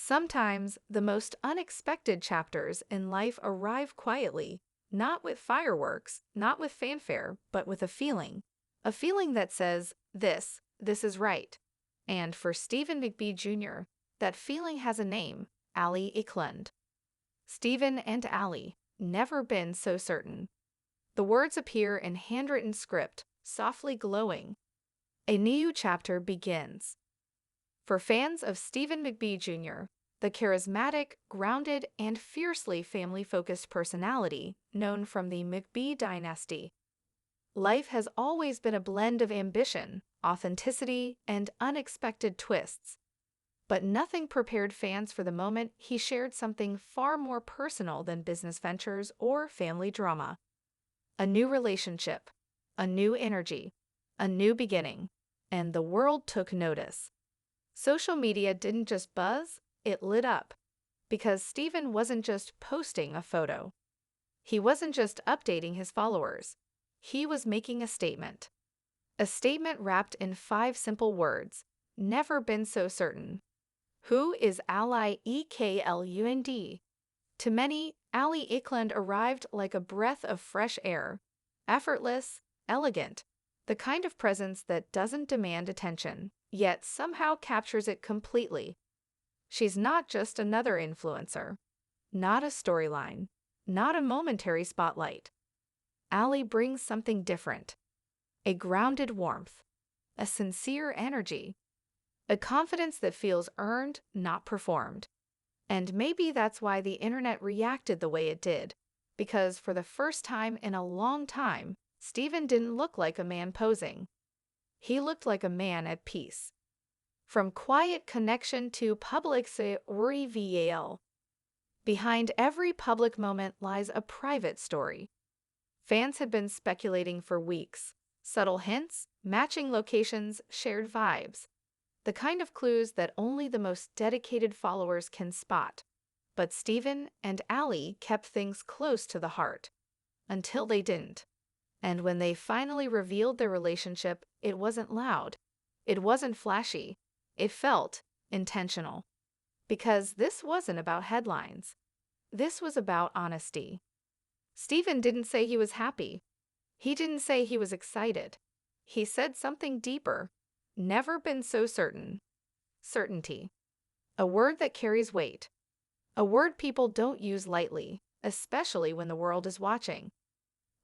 Sometimes the most unexpected chapters in life arrive quietly, not with fireworks, not with fanfare, but with a feeling. A feeling that says, this is right. And for Stephen McBee Jr., that feeling has a name, Allie Eklund. Stephen and Allie, never been so certain. The words appear in handwritten script, softly glowing. A new chapter begins. For fans of Stephen McBee Jr., the charismatic, grounded, and fiercely family-focused personality known from the McBee dynasty, life has always been a blend of ambition, authenticity, and unexpected twists. But nothing prepared fans for the moment he shared something far more personal than business ventures or family drama. A new relationship, a new energy, a new beginning, and the world took notice. Social media didn't just buzz, it lit up. Because Stephen wasn't just posting a photo. He wasn't just updating his followers. He was making a statement. A statement wrapped in 5 simple words. Never been so certain. Who is Allie Eklund? To many, Allie Eklund arrived like a breath of fresh air. Effortless, elegant, the kind of presence that doesn't demand attention, yet somehow captures it completely. She's not just another influencer, not a storyline, not a momentary spotlight. Allie brings something different. A grounded warmth, a sincere energy, a confidence that feels earned, not performed. And maybe that's why the internet reacted the way it did, because for the first time in a long time, Stephen didn't look like a man posing. He looked like a man at peace. From quiet connection to public reveal. Behind every public moment lies a private story. Fans had been speculating for weeks. Subtle hints, matching locations, shared vibes. The kind of clues that only the most dedicated followers can spot. But Stephen and Allie kept things close to the heart. Until they didn't. And when they finally revealed their relationship, it wasn't loud. It wasn't flashy. It felt intentional. Because this wasn't about headlines. This was about honesty. Stephen didn't say he was happy. He didn't say he was excited. He said something deeper. Never been so certain. Certainty. A word that carries weight. A word people don't use lightly, especially when the world is watching.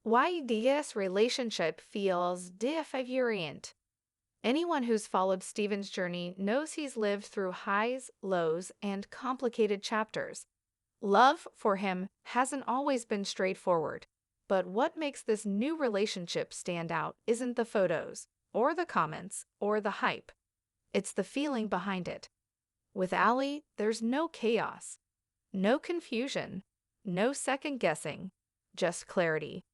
Why this relationship feels different. Anyone who's followed Stephen's journey knows he's lived through highs, lows, and complicated chapters. Love for him hasn't always been straightforward. But what makes this new relationship stand out isn't the photos, or the comments, or the hype. It's the feeling behind it. With Allie, there's no chaos, no confusion, no second guessing, just clarity.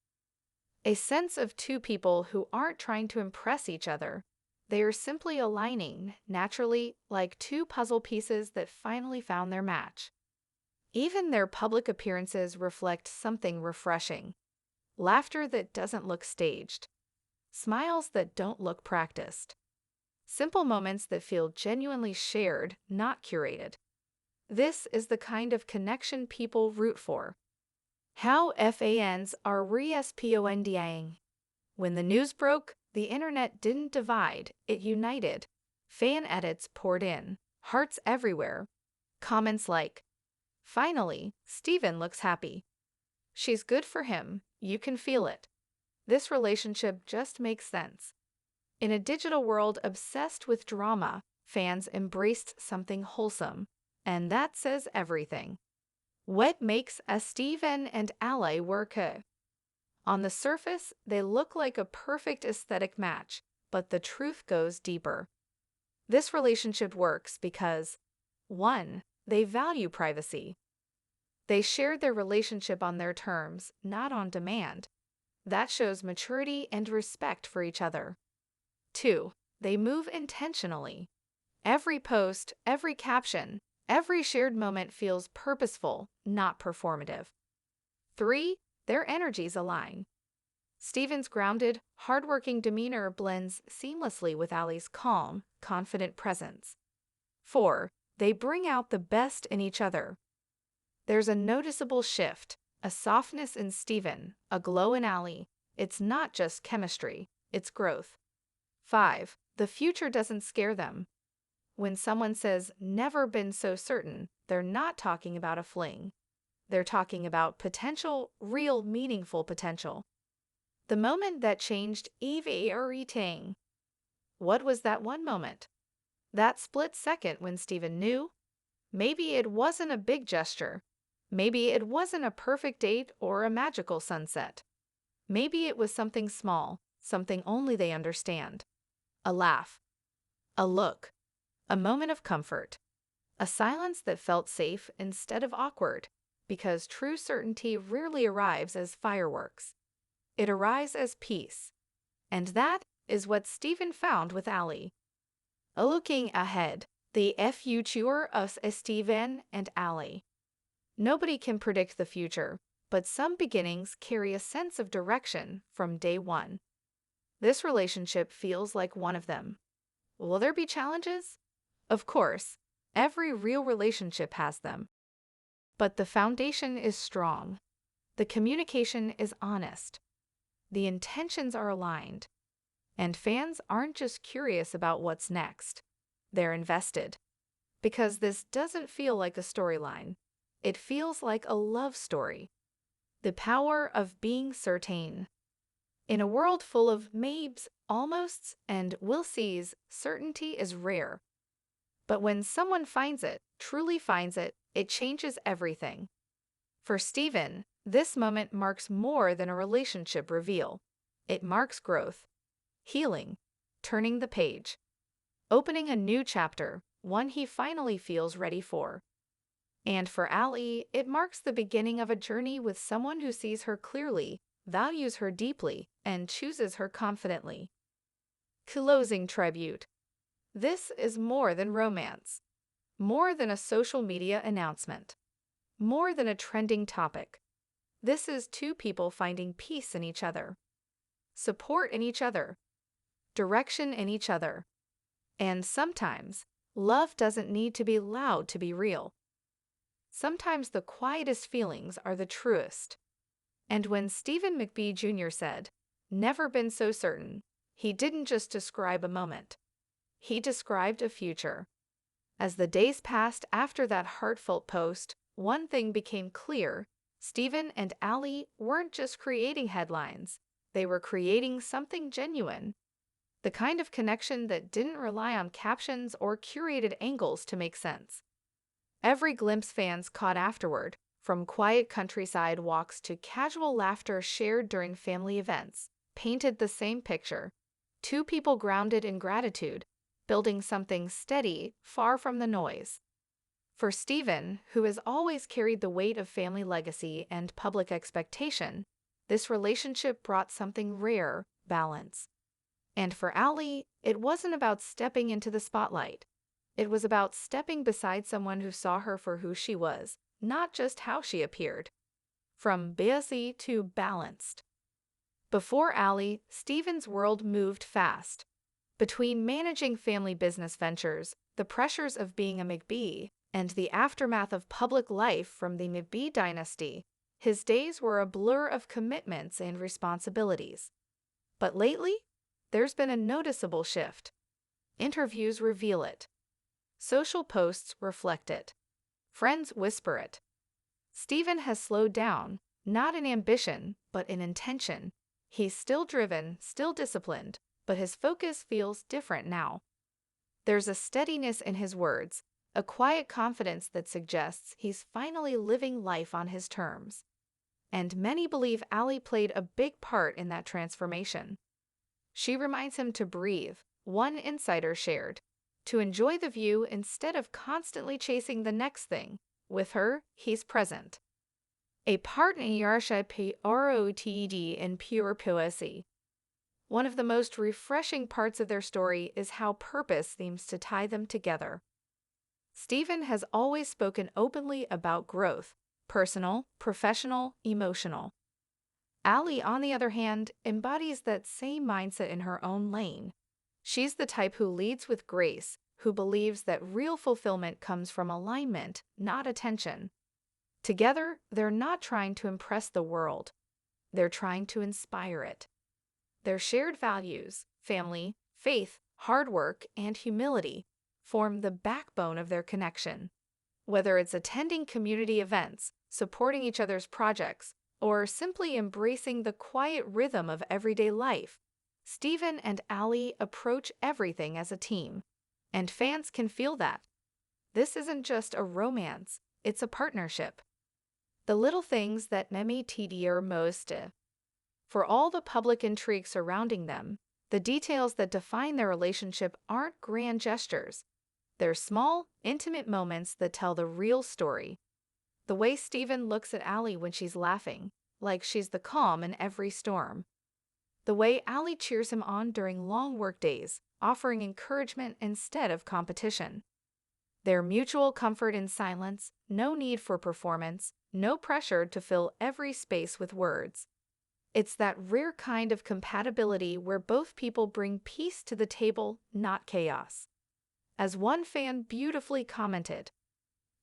A sense of two people who aren't trying to impress each other. They are simply aligning, naturally, like 2 puzzle pieces that finally found their match. Even their public appearances reflect something refreshing. Laughter that doesn't look staged. Smiles that don't look practiced. Simple moments that feel genuinely shared, not curated. This is the kind of connection people root for. How fans are responding. When the news broke, the internet didn't divide, it united. Fan edits poured in, hearts everywhere. Comments like, "Finally, Stephen looks happy. She's good for him, you can feel it. This relationship just makes sense." In a digital world obsessed with drama, fans embraced something wholesome, and that says everything. What makes a Stephen and Allie work? On the surface, they look like a perfect aesthetic match, but the truth goes deeper. This relationship works because 1. They value privacy. They shared their relationship on their terms, not on demand. That shows maturity and respect for each other. 2. They move intentionally. Every post, every caption, every shared moment feels purposeful, not performative. 3. Their energies align. Stephen's grounded, hardworking demeanor blends seamlessly with Allie's calm, confident presence. 4. They bring out the best in each other. There's a noticeable shift, a softness in Steven, a glow in Allie. It's not just chemistry, it's growth. 5. The future doesn't scare them. When someone says, never been so certain, they're not talking about a fling. They're talking about potential, real, meaningful potential. The moment that changed everything. What was that one moment? That split second when Steven knew? Maybe it wasn't a big gesture. Maybe it wasn't a perfect date or a magical sunset. Maybe it was something small, something only they understand. A laugh. A look. A moment of comfort. A silence that felt safe instead of awkward, because true certainty rarely arrives as fireworks. It arrives as peace. And that is what Steven found with Allie. Looking ahead, the future of Steven and Allie. Nobody can predict the future, but some beginnings carry a sense of direction from day one. This relationship feels like one of them. Will there be challenges? Of course, every real relationship has them. But the foundation is strong. The communication is honest. The intentions are aligned. And fans aren't just curious about what's next. They're invested. Because this doesn't feel like a storyline. It feels like a love story. The power of being certain. In a world full of maybes, almosts, and will sees, certainty is rare. But when someone finds it, truly finds it, it changes everything. For Steven, this moment marks more than a relationship reveal. It marks growth, healing, turning the page, opening a new chapter, one he finally feels ready for. And for Allie, it marks the beginning of a journey with someone who sees her clearly, values her deeply, and chooses her confidently. Closing tribute. This is more than romance, more than a social media announcement, more than a trending topic. This is two people finding peace in each other, support in each other, direction in each other. And sometimes, love doesn't need to be loud to be real. Sometimes the quietest feelings are the truest. And when Stephen McBee Jr. said, "Never been so certain," he didn't just describe a moment. He described a future. As the days passed after that heartfelt post, one thing became clear. Steven and Allie weren't just creating headlines. They were creating something genuine. The kind of connection that didn't rely on captions or curated angles to make sense. Every glimpse fans caught afterward, from quiet countryside walks to casual laughter shared during family events, painted the same picture. Two people grounded in gratitude, building something steady, far from the noise. For Steven, who has always carried the weight of family legacy and public expectation, this relationship brought something rare: balance. And for Allie, it wasn't about stepping into the spotlight. It was about stepping beside someone who saw her for who she was, not just how she appeared. From busy to balanced. Before Allie, Steven's world moved fast. Between managing family business ventures, the pressures of being a McBee, and the aftermath of public life from the McBee dynasty, his days were a blur of commitments and responsibilities. But lately, there's been a noticeable shift. Interviews reveal it. Social posts reflect it. Friends whisper it. Steven has slowed down, not in ambition, but in intention. He's still driven, still disciplined, but his focus feels different now. There's a steadiness in his words, a quiet confidence that suggests he's finally living life on his terms. And many believe Allie played a big part in that transformation. She reminds him to breathe, one insider shared, to enjoy the view instead of constantly chasing the next thing. With her, he's present. A partnership rooted in pure poesy. One of the most refreshing parts of their story is how purpose seems to tie them together. Steven has always spoken openly about growth, personal, professional, emotional. Allie, on the other hand, embodies that same mindset in her own lane. She's the type who leads with grace, who believes that real fulfillment comes from alignment, not attention. Together, they're not trying to impress the world. They're trying to inspire it. Their shared values, family, faith, hard work, and humility, form the backbone of their connection. Whether it's attending community events, supporting each other's projects, or simply embracing the quiet rhythm of everyday life, Stephen and Allie approach everything as a team. And fans can feel that. This isn't just a romance, it's a partnership. The little things that McBee TDR most. For all the public intrigue surrounding them, the details that define their relationship aren't grand gestures. They're small, intimate moments that tell the real story. The way Stephen looks at Allie when she's laughing, like she's the calm in every storm. The way Allie cheers him on during long workdays, offering encouragement instead of competition. Their mutual comfort in silence, no need for performance, no pressure to fill every space with words. It's that rare kind of compatibility where both people bring peace to the table, not chaos. As one fan beautifully commented,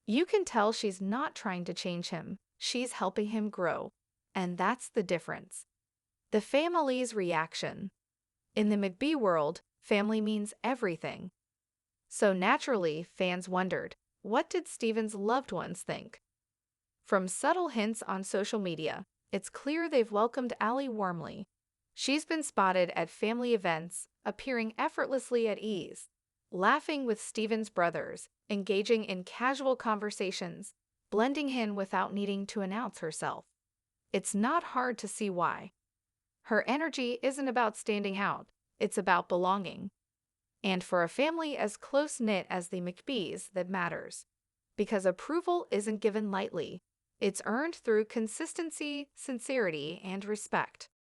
"You can tell she's not trying to change him, she's helping him grow." And that's the difference. The family's reaction. In the McBee world, family means everything. So naturally, fans wondered, what did Stephen's loved ones think? From subtle hints on social media, it's clear they've welcomed Allie warmly. She's been spotted at family events, appearing effortlessly at ease, laughing with Stephen's brothers, engaging in casual conversations, blending in without needing to announce herself. It's not hard to see why. Her energy isn't about standing out, it's about belonging. And for a family as close-knit as the McBees, that matters. Because approval isn't given lightly. It's earned through consistency, sincerity, and respect.